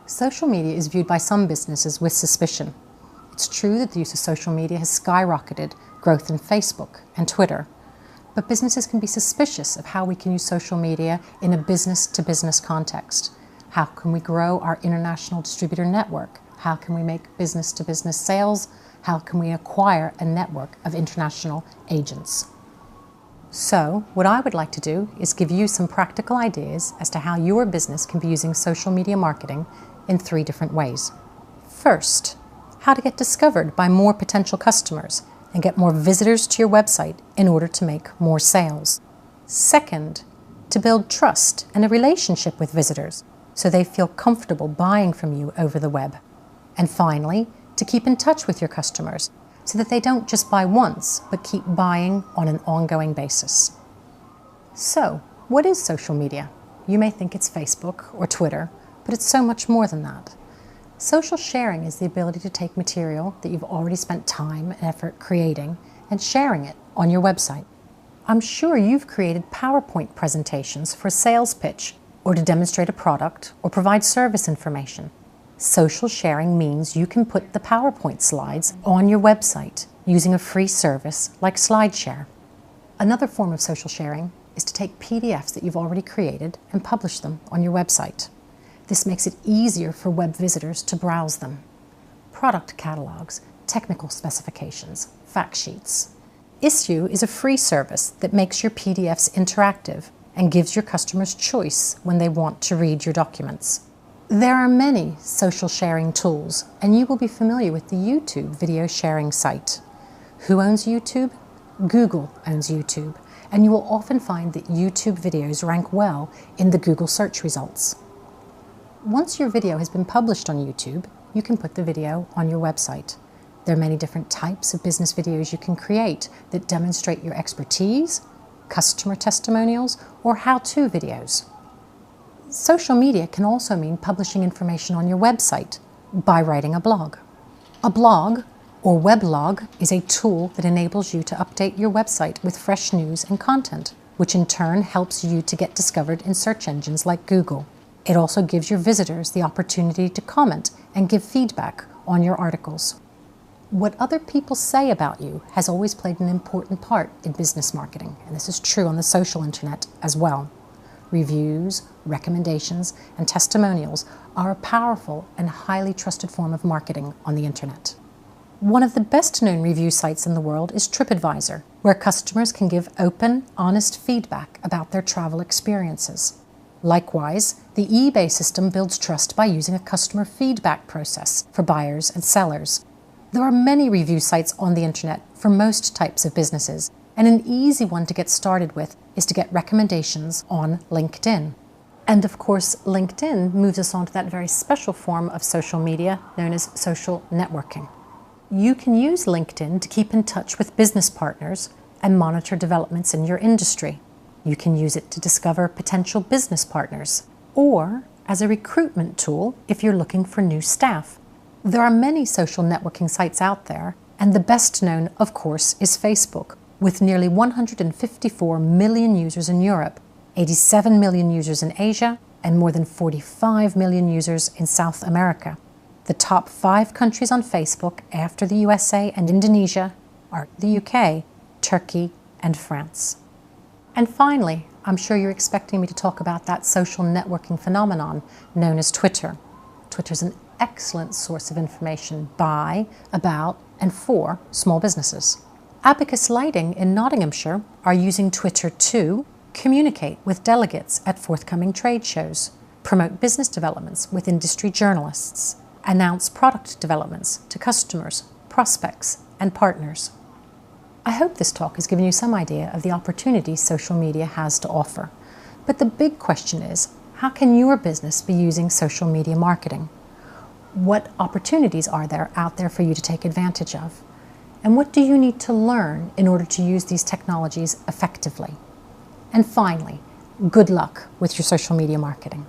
Social media is viewed by some businesses with suspicion. It's true that the use of social media has skyrocketed growth in Facebook and Twitter, but businesses can be suspicious of how we can use social media in a business-to-business context. How can we grow our international distributor network? How can we make business-to-business sales? How can we acquire a network of international agents? So, what I would like to do is give you some practical ideas as to how your business can be using social media marketing in 3 different ways. First, how to get discovered by more potential customers and get more visitors to your website in order to make more sales. Second, to build trust and a relationship with visitors so they feel comfortable buying from you over the web. And finally, to keep in touch with your customers so that they don't just buy once, but keep buying on an ongoing basis. So, what is social media? You may think it's Facebook or Twitter, but it's so much more than that. Social sharing is the ability to take material that you've already spent time and effort creating and sharing it on your website. I'm sure you've created PowerPoint presentations for a sales pitch or to demonstrate a product or provide service information. Social sharing means you can put the PowerPoint slides on your website using a free service like SlideShare. Another form of social sharing is to take PDFs that you've already created and publish them on your website. This makes it easier for web visitors to browse them. Product catalogs, technical specifications, fact sheets. Issuu is a free service that makes your PDFs interactive and gives your customers choice when they want to read your documents. There are many social sharing tools, and you will be familiar with the YouTube video sharing site. Who owns YouTube? Google owns YouTube, and you will often find that YouTube videos rank well in the Google search results. Once your video has been published on YouTube, you can put the video on your website. There are many different types of business videos you can create that demonstrate your expertise, customer testimonials, or how-to videos. Social media can also mean publishing information on your website by writing a blog. A blog, or weblog, is a tool that enables you to update your website with fresh news and content, which in turn helps you to get discovered in search engines like Google. It also gives your visitors the opportunity to comment and give feedback on your articles. What other people say about you has always played an important part in business marketing, and this is true on the social internet as well. Reviews, recommendations, and testimonials are a powerful and highly trusted form of marketing on the internet. One of the best-known review sites in the world is TripAdvisor, where customers can give open, honest feedback about their travel experiences. Likewise, the eBay system builds trust by using a customer feedback process for buyers and sellers. There are many review sites on the internet for most types of businesses, and an easy one to get started with is to get recommendations on LinkedIn. And of course, LinkedIn moves us on to that very special form of social media known as social networking. You can use LinkedIn to keep in touch with business partners and monitor developments in your industry. You can use it to discover potential business partners, or as a recruitment tool if you're looking for new staff. There are many social networking sites out there, and the best known, of course, is Facebook, with nearly 154 million users in Europe, 87 million users in Asia, and more than 45 million users in South America. The top 5 countries on Facebook after the USA and Indonesia are the UK, Turkey, and France. And finally, I'm sure you're expecting me to talk about that social networking phenomenon known as Twitter. Twitter's an excellent source of information by, about, and for small businesses. Abacus Lighting in Nottinghamshire are using Twitter to communicate with delegates at forthcoming trade shows, promote business developments with industry journalists, announce product developments to customers, prospects, and partners. I hope this talk has given you some idea of the opportunities social media has to offer. But the big question is, how can your business be using social media marketing? What opportunities are there out there for you to take advantage of? And what do you need to learn in order to use these technologies effectively? And finally, good luck with your social media marketing.